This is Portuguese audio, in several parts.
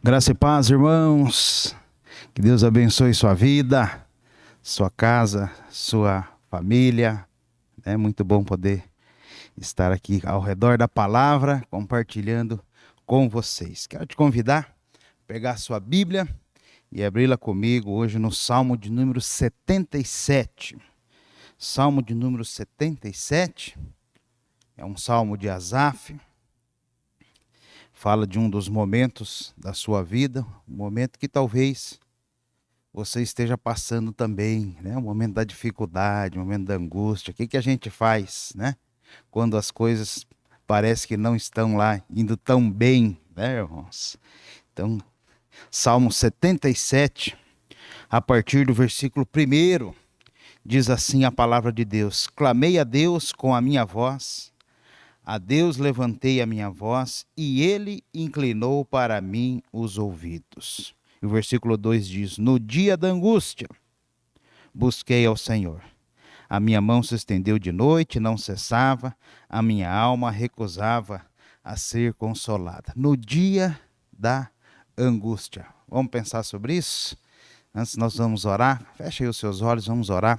Graça e paz, irmãos. Que Deus abençoe sua vida, sua casa, sua família. É muito bom poder estar aqui ao redor da palavra, compartilhando com vocês. Quero te convidar a pegar sua Bíblia e abri-la comigo hoje no Salmo de número 77. Salmo de número 77 é um salmo de Asaf. Fala de um dos momentos da sua vida, um momento que talvez você esteja passando também, né? Um momento da dificuldade, um momento da angústia. O que a gente faz, né? Quando as coisas parecem que não estão lá indo tão bem, né, irmãos? Então, Salmo 77, a partir do versículo 1, diz assim a palavra de Deus: Clamei a Deus com a minha voz, a Deus levantei a minha voz, e ele inclinou para mim os ouvidos. E o versículo 2 diz: No dia da angústia, busquei ao Senhor. A minha mão se estendeu de noite, não cessava, a minha alma recusava a ser consolada. No dia da angústia. Vamos pensar sobre isso? Antes nós vamos orar. Feche aí os seus olhos, vamos orar.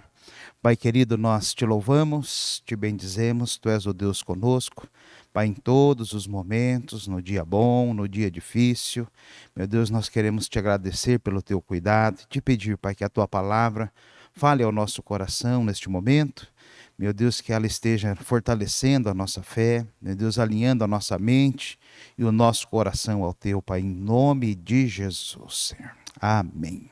Pai querido, nós te louvamos, te bendizemos, Tu és o Deus conosco. Pai, em todos os momentos, no dia bom, no dia difícil, meu Deus, nós queremos te agradecer pelo Teu cuidado, te pedir, Pai, que a Tua palavra fale ao nosso coração neste momento. Meu Deus, que ela esteja fortalecendo a nossa fé, meu Deus, alinhando a nossa mente e o nosso coração ao Teu, Pai, em nome de Jesus, Senhor. Amém.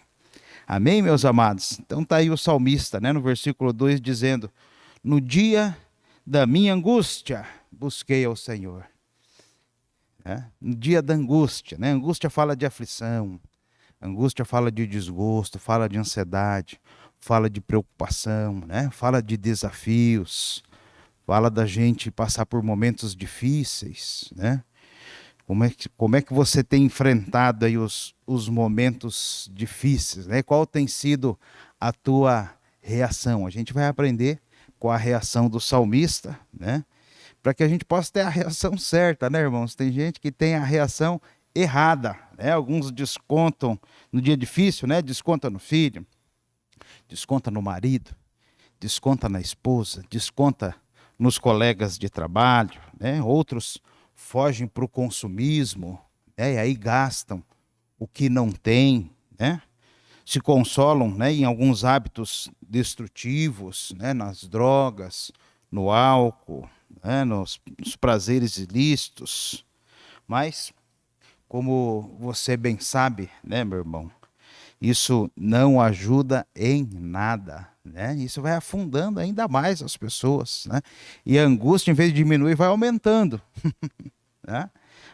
Amém, meus amados? Então está aí o salmista, né, no versículo 2, dizendo: No dia da minha angústia, busquei ao Senhor. No dia da angústia, né? Angústia fala de aflição, angústia fala de desgosto, fala de ansiedade, fala de preocupação, né? Fala de desafios, fala da gente passar por momentos difíceis, né? Como é que você tem enfrentado aí os momentos difíceis, né? Qual tem sido a tua reação? A gente vai aprender com a reação do salmista, né? Para que a gente possa ter a reação certa, né, irmãos? Tem gente que tem a reação errada, né? Alguns descontam no dia difícil, né? Desconta no filho, desconta no marido, desconta na esposa, desconta nos colegas de trabalho, né? Outros fogem para o consumismo, né? E aí gastam o que não tem, né? Se consolam, né, em alguns hábitos destrutivos, né? Nas drogas, no álcool, né? Nos prazeres ilícitos. Mas, como você bem sabe, né, meu irmão, isso não ajuda em nada, né? Isso vai afundando ainda mais as pessoas, né? E a angústia, em vez de diminuir, vai aumentando, né?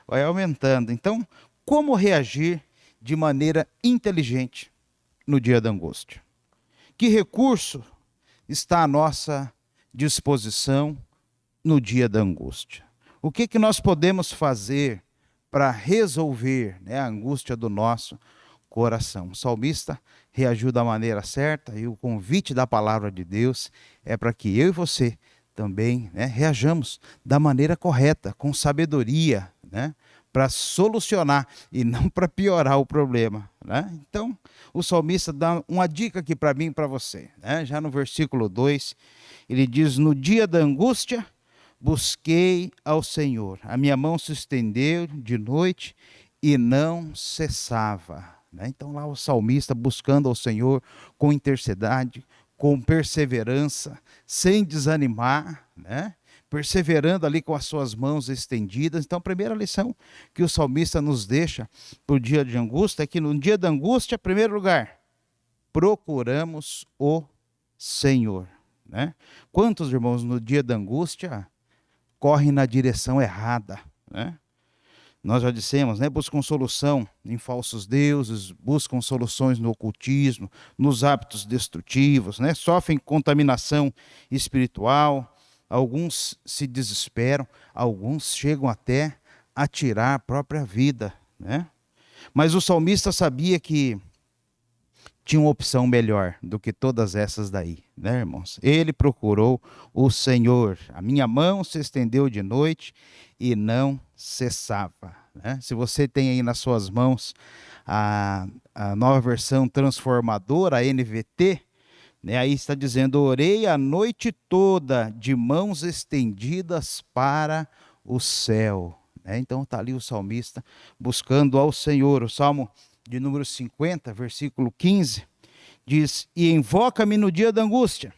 Vai aumentando. Então, como reagir de maneira inteligente no dia da angústia? Que recurso está à nossa disposição no dia da angústia? O que nós podemos fazer para resolver, né, a angústia do nosso coração? O salmista reagiu da maneira certa, e o convite da palavra de Deus é para que eu e você também, né, reajamos da maneira correta, com sabedoria, né, para solucionar e não para piorar o problema, né? Então, o salmista dá uma dica aqui para mim e para você, né? Já no versículo 2, ele diz: No dia da angústia, busquei ao Senhor. A minha mão se estendeu de noite e não cessava, né? Então lá o salmista buscando ao Senhor com intensidade, com perseverança, sem desanimar, né? Perseverando ali com as suas mãos estendidas. Então a primeira lição que o salmista nos deixa para o dia de angústia é que no dia da angústia, em primeiro lugar, procuramos o Senhor, né? Quantos irmãos no dia da angústia correm na direção errada, né? Nós já dissemos, né? Buscam solução em falsos deuses, buscam soluções no ocultismo, nos hábitos destrutivos, né? Sofrem contaminação espiritual, alguns se desesperam, alguns chegam até a tirar a própria vida, né? Mas o salmista sabia que tinha uma opção melhor do que todas essas daí, né, irmãos? Ele procurou o Senhor. A minha mão se estendeu de noite e não cessava, né? Se você tem aí nas suas mãos a nova versão transformadora, a NVT, né, aí está dizendo: orei a noite toda de mãos estendidas para o céu. Então está ali o salmista buscando ao Senhor. O Salmo de número 50, versículo 15, diz: e invoca-me no dia da angústia,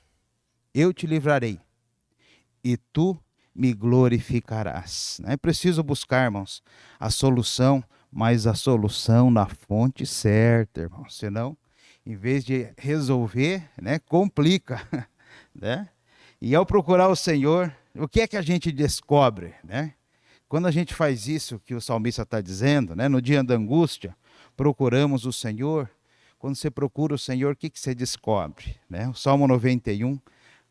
eu te livrarei, e tu me glorificarás. É preciso buscar, irmãos, a solução, mas a solução na fonte certa, irmãos. Senão, em vez de resolver, né, complica, né? E ao procurar o Senhor, o que é que a gente descobre, né? Quando a gente faz isso que o salmista está dizendo, né, no dia da angústia, procuramos o Senhor. Quando você procura o Senhor, o que você descobre, né? O Salmo 91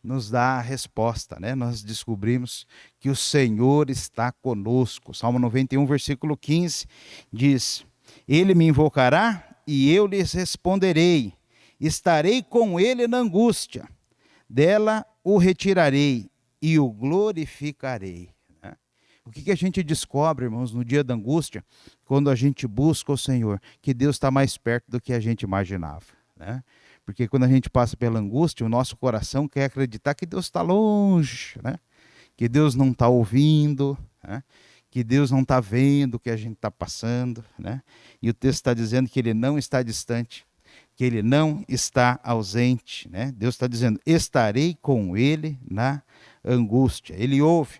nos dá a resposta, né? Nós descobrimos que o Senhor está conosco. Salmo 91, versículo 15, diz: ele me invocará e eu lhes responderei. Estarei com ele na angústia, dela o retirarei e o glorificarei. O que a gente descobre, irmãos, no dia da angústia, quando a gente busca o Senhor? Que Deus está mais perto do que a gente imaginava, né? Porque quando a gente passa pela angústia, o nosso coração quer acreditar que Deus está longe, né? Que Deus não está ouvindo, né? Que Deus não está vendo o que a gente está passando, né? E o texto está dizendo que Ele não está distante, que Ele não está ausente, né? Deus está dizendo: estarei com Ele na angústia. Ele ouve.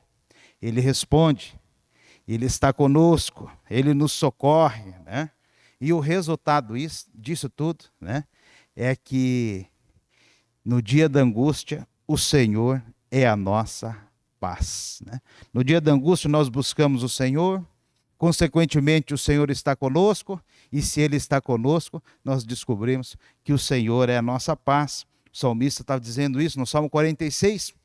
Ele responde, Ele está conosco, Ele nos socorre, né? E o resultado disso tudo, né, é que no dia da angústia, o Senhor é a nossa paz, né? No dia da angústia nós buscamos o Senhor, consequentemente o Senhor está conosco, e se Ele está conosco, nós descobrimos que o Senhor é a nossa paz. O salmista estava dizendo isso no Salmo 46,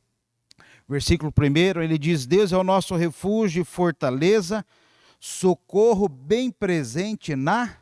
versículo 1, ele diz: Deus é o nosso refúgio e fortaleza, socorro bem presente na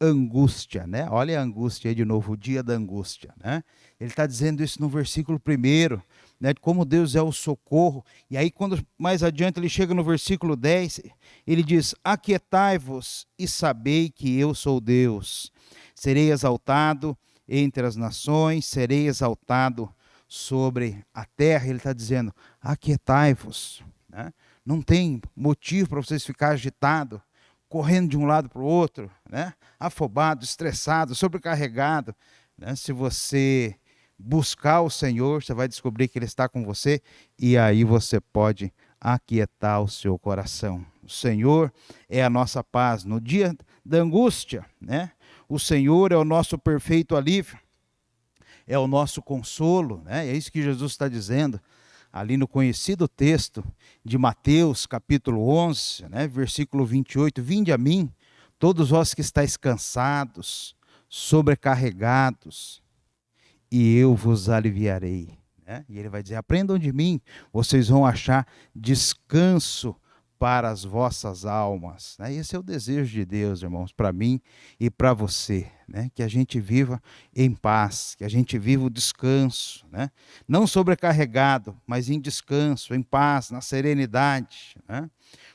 angústia, né? Olha a angústia aí de novo, o dia da angústia, né? Ele está dizendo isso no versículo 1, né? Como Deus é o socorro. E aí quando mais adiante ele chega no versículo 10, ele diz: aquietai-vos e sabei que eu sou Deus. Serei exaltado entre as nações, serei exaltado sobre a terra. Ele está dizendo: aquietai-vos, né? Não tem motivo para vocês ficarem agitados, correndo de um lado para o outro, né? Afobado, estressado, sobrecarregado, né? Se você buscar o Senhor, você vai descobrir que Ele está com você, e aí você pode aquietar o seu coração. O Senhor é a nossa paz no dia da angústia, né? O Senhor é o nosso perfeito alívio, é o nosso consolo, né? É isso que Jesus está dizendo ali no conhecido texto de Mateus, capítulo 11, né? Versículo 28, vinde a mim, todos vós que estáis cansados, sobrecarregados, e eu vos aliviarei, né? E ele vai dizer: aprendam de mim, vocês vão achar descanso para as vossas almas, né? Esse é o desejo de Deus, irmãos, para mim e para você, né? Que a gente viva em paz, que a gente viva o descanso, né? Não sobrecarregado, mas em descanso, em paz, na serenidade, né?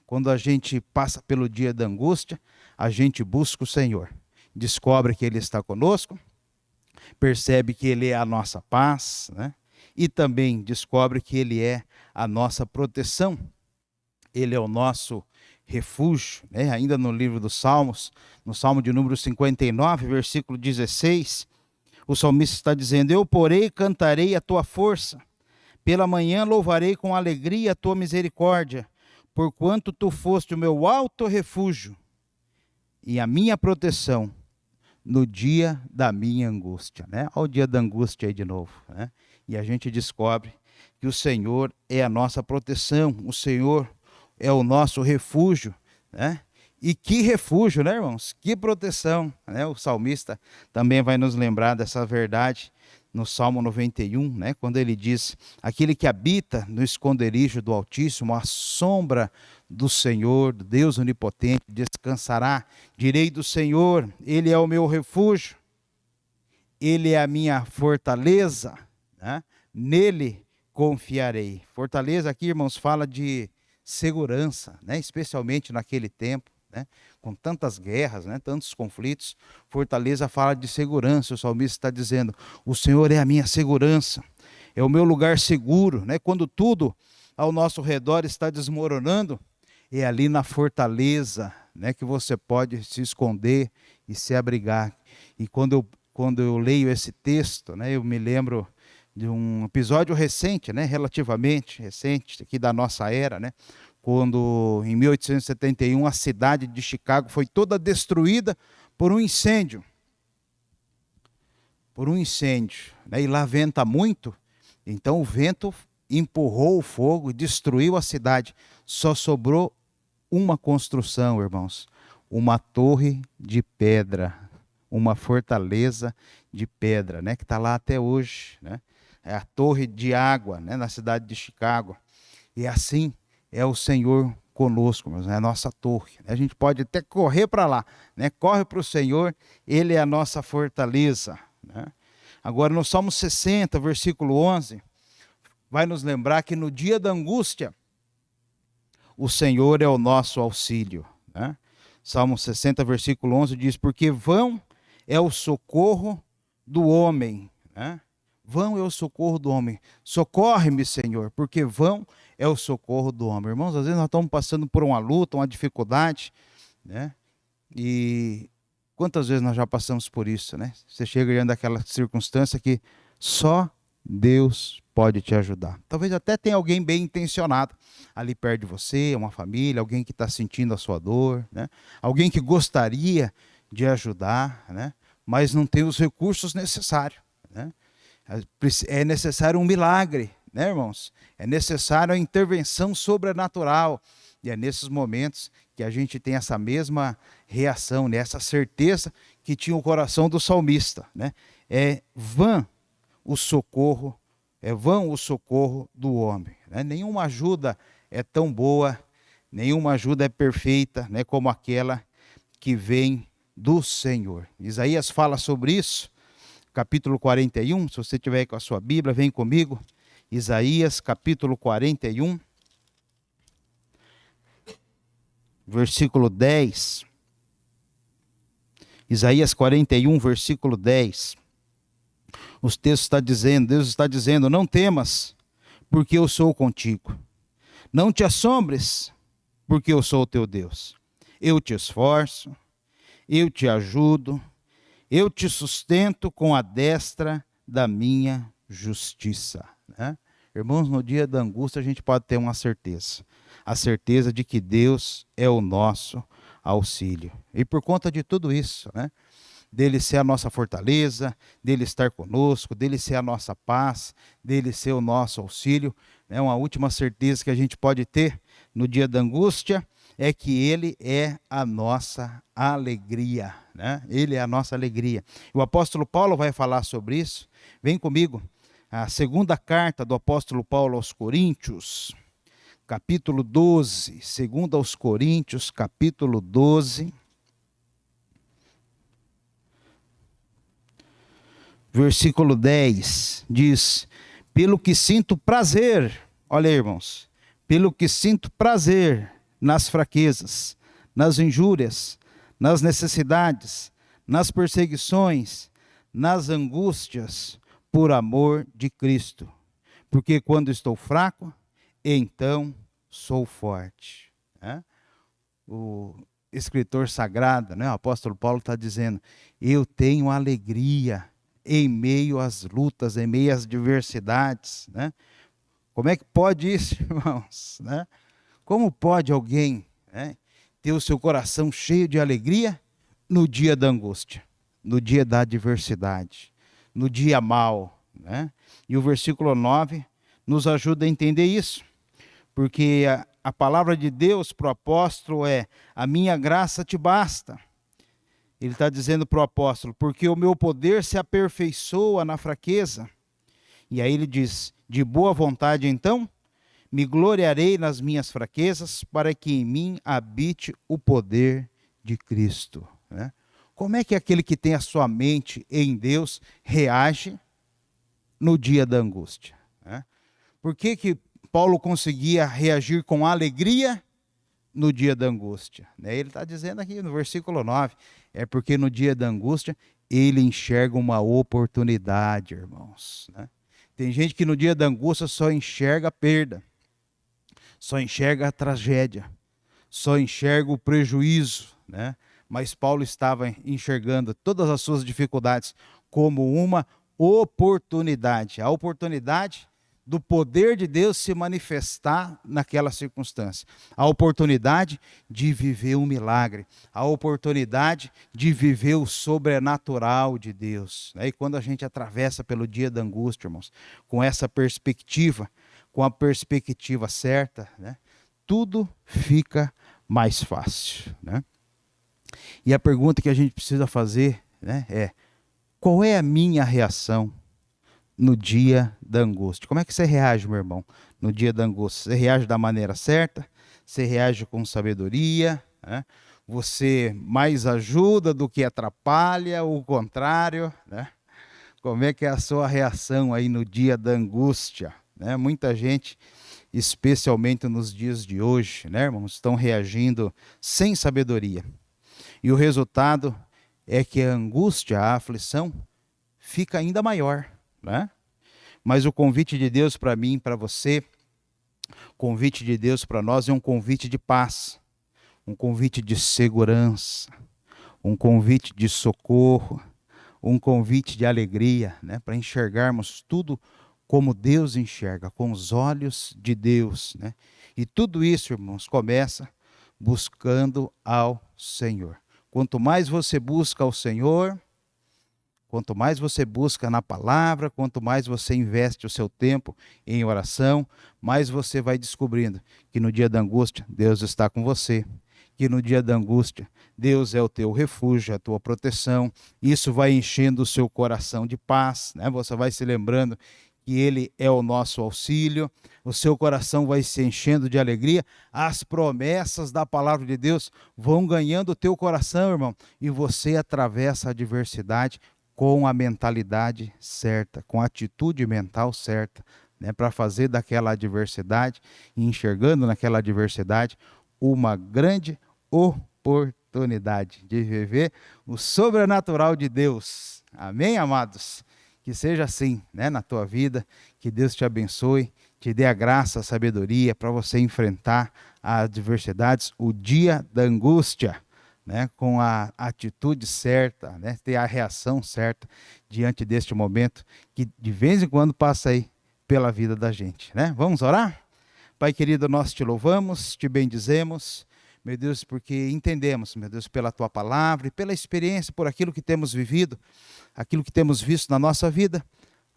Quando a gente passa pelo dia da angústia, a gente busca o Senhor, descobre que Ele está conosco, percebe que Ele é a nossa paz, né? E também descobre que Ele é a nossa proteção. Ele é o nosso refúgio, né? Ainda no livro dos Salmos, no Salmo de número 59, versículo 16, o salmista está dizendo: eu, porém, cantarei a tua força, pela manhã louvarei com alegria a tua misericórdia, porquanto tu foste o meu alto refúgio e a minha proteção no dia da minha angústia, né? Olha o dia da angústia aí de novo, né? E a gente descobre que o Senhor é a nossa proteção, o Senhor é o nosso refúgio, né? E que refúgio, né, irmãos? Que proteção, né? O salmista também vai nos lembrar dessa verdade no Salmo 91, né? Quando ele diz: aquele que habita no esconderijo do Altíssimo, à sombra do Senhor, do Deus onipotente, descansará. Direi do Senhor: Ele é o meu refúgio Ele é a minha fortaleza, né? Nele confiarei. Fortaleza aqui, irmãos, fala de segurança, né? Especialmente naquele tempo, né? Com tantas guerras, né? Tantos conflitos. Fortaleza fala de segurança. O salmista está dizendo: o Senhor é a minha segurança, é o meu lugar seguro, né? Quando tudo ao nosso redor está desmoronando, é ali na fortaleza, né, que você pode se esconder e se abrigar. E quando eu leio esse texto, né, eu me lembro de um episódio recente, né, relativamente recente, aqui da nossa era, né, quando em 1871 a cidade de Chicago foi toda destruída por um incêndio. Né, e lá venta muito, então o vento empurrou o fogo e destruiu a cidade. Só sobrou uma construção, irmãos, uma torre de pedra, uma fortaleza de pedra, né, que está lá até hoje, né? É a torre de água, né, na cidade de Chicago. E assim é o Senhor conosco, mas é a nossa torre. A gente pode até correr para lá, né? Corre para o Senhor, Ele é a nossa fortaleza, né? Agora no Salmo 60, versículo 11, vai nos lembrar que no dia da angústia, o Senhor é o nosso auxílio, né? Salmo 60, versículo 11 diz: porque vão é o socorro do homem, né? Vão é o socorro do homem. Socorre-me, Senhor, porque vão é o socorro do homem. Irmãos, às vezes nós estamos passando por uma luta, uma dificuldade, né? E quantas vezes nós já passamos por isso, né? Você chega diante daquela circunstância que só Deus pode te ajudar. Talvez até tenha alguém bem intencionado ali perto de você, uma família, alguém que está sentindo a sua dor, né? Alguém que gostaria de ajudar, né? Mas não tem os recursos necessários, né? É necessário um milagre, né, irmãos? É necessário a intervenção sobrenatural. E é nesses momentos que a gente tem essa mesma reação, né? Essa certeza que tinha o coração do salmista, né? É vã o socorro, é vão o socorro do homem, né? Nenhuma ajuda é tão boa, nenhuma ajuda é perfeita, né, como aquela que vem do Senhor. Isaías fala sobre isso, capítulo 41, se você tiver aí com a sua Bíblia, vem comigo. Isaías, capítulo 41, versículo 10. Isaías 41, versículo 10. Os textos está dizendo, Deus está dizendo: não temas, porque eu sou contigo. Não te assombres, porque eu sou o teu Deus. Eu te esforço, eu te ajudo, eu te sustento com a destra da minha justiça, né? Irmãos, no dia da angústia a gente pode ter uma certeza. A certeza de que Deus é o nosso auxílio. E por conta de tudo isso, né? Dele ser a nossa fortaleza, dele estar conosco, dele ser a nossa paz, dele ser o nosso auxílio, né? Uma última certeza que a gente pode ter no dia da angústia é que ele é a nossa alegria, né? Ele é a nossa alegria. O apóstolo Paulo vai falar sobre isso. Vem comigo, a segunda carta do apóstolo Paulo aos Coríntios, capítulo 12, segunda aos Coríntios, capítulo 12, versículo 10, diz: pelo que sinto prazer, olha aí, irmãos, pelo que sinto prazer nas fraquezas, nas injúrias, nas necessidades, nas perseguições, nas angústias, por amor de Cristo. Porque quando estou fraco, então sou forte. O escritor sagrado, né, o apóstolo Paulo está dizendo: eu tenho alegria em meio às lutas, em meio às adversidades, né? Como é que pode isso, irmãos, né? Como pode alguém, né, ter o seu coração cheio de alegria no dia da angústia, no dia da adversidade, no dia mau, né? E o versículo 9 nos ajuda a entender isso, porque a palavra de Deus para o apóstolo é: a minha graça te basta. Ele está dizendo para o apóstolo: porque o meu poder se aperfeiçoa na fraqueza. E aí ele diz: de boa vontade então, me gloriarei nas minhas fraquezas, para que em mim habite o poder de Cristo, né? Como é que aquele que tem a sua mente em Deus reage no dia da angústia? Né? Por que Paulo conseguia reagir com alegria no dia da angústia? Ele está dizendo aqui no versículo 9, é porque no dia da angústia ele enxerga uma oportunidade, irmãos. Né? Tem gente que no dia da angústia só enxerga a perda, só enxerga a tragédia, só enxerga o prejuízo, né? Mas Paulo estava enxergando todas as suas dificuldades como uma oportunidade, a oportunidade do poder de Deus se manifestar naquela circunstância, a oportunidade de viver um milagre, a oportunidade de viver o sobrenatural de Deus. E quando a gente atravessa pelo dia da angústia, irmãos, com essa perspectiva, com a perspectiva certa, né, tudo fica mais fácil. Né? E a pergunta que a gente precisa fazer, né, é: qual é a minha reação no dia da angústia? Como é que você reage, meu irmão, no dia da angústia? Você reage da maneira certa? Você reage com sabedoria? Né? Você mais ajuda do que atrapalha, ou o contrário? Né? Como é que é a sua reação aí no dia da angústia? Né? Muita gente, especialmente nos dias de hoje, né, irmãos, estão reagindo sem sabedoria. E o resultado é que a angústia, a aflição, fica ainda maior. Né? Mas o convite de Deus para mim, para você, o convite de Deus para nós é um convite de paz, um convite de segurança, um convite de socorro, um convite de alegria, né? Para enxergarmos tudo como Deus enxerga, com os olhos de Deus. Né? E tudo isso, irmãos, começa buscando ao Senhor. Quanto mais você busca ao Senhor, quanto mais você busca na palavra, quanto mais você investe o seu tempo em oração, mais você vai descobrindo que no dia da angústia, Deus está com você. Que no dia da angústia, Deus é o teu refúgio, a tua proteção. Isso vai enchendo o seu coração de paz. Né? Você vai se lembrando que Ele é o nosso auxílio. O seu coração vai se enchendo de alegria. As promessas da palavra de Deus vão ganhando o teu coração, irmão. E você atravessa a adversidade com a mentalidade certa, com a atitude mental certa, né, para fazer daquela adversidade, enxergando naquela adversidade, uma grande oportunidade de viver o sobrenatural de Deus. Amém, amados? Que seja assim, né, na tua vida, que Deus te abençoe, te dê a graça, a sabedoria para você enfrentar as adversidades, o dia da angústia, né, com a atitude certa, né, ter a reação certa diante deste momento que de vez em quando passa aí pela vida da gente. Né? Vamos orar? Pai querido, nós te louvamos, te bendizemos, meu Deus, porque entendemos, meu Deus, pela tua palavra e pela experiência, por aquilo que temos vivido, aquilo que temos visto na nossa vida,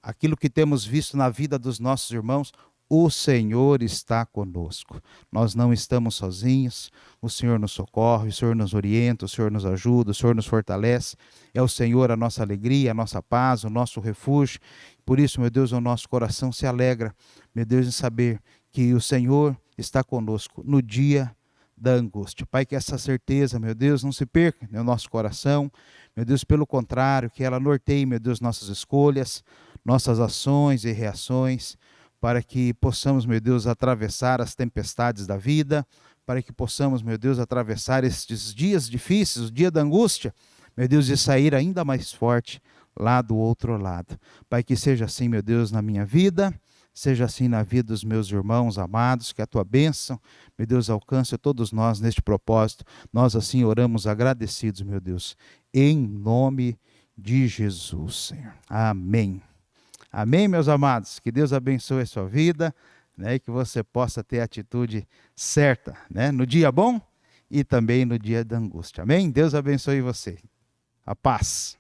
aquilo que temos visto na vida dos nossos irmãos. O Senhor está conosco, nós não estamos sozinhos, o Senhor nos socorre, o Senhor nos orienta, o Senhor nos ajuda, o Senhor nos fortalece, é o Senhor a nossa alegria, a nossa paz, o nosso refúgio. Por isso, meu Deus, o nosso coração se alegra, meu Deus, em saber que o Senhor está conosco no dia da angústia. Pai, que essa certeza, meu Deus, não se perca no nosso coração, meu Deus, pelo contrário, que ela norteie, meu Deus, nossas escolhas, nossas ações e reações, para que possamos, meu Deus, atravessar as tempestades da vida, para que possamos, meu Deus, atravessar estes dias difíceis, o dia da angústia, meu Deus, e sair ainda mais forte lá do outro lado. Pai, que seja assim, meu Deus, na minha vida, seja assim na vida dos meus irmãos amados, que a tua bênção, meu Deus, alcance a todos nós neste propósito. Nós assim oramos agradecidos, meu Deus, em nome de Jesus, Senhor. Amém. Amém, meus amados? Que Deus abençoe a sua vida, né, e que você possa ter a atitude certa, né, no dia bom e também no dia da angústia. Amém? Deus abençoe você. A paz.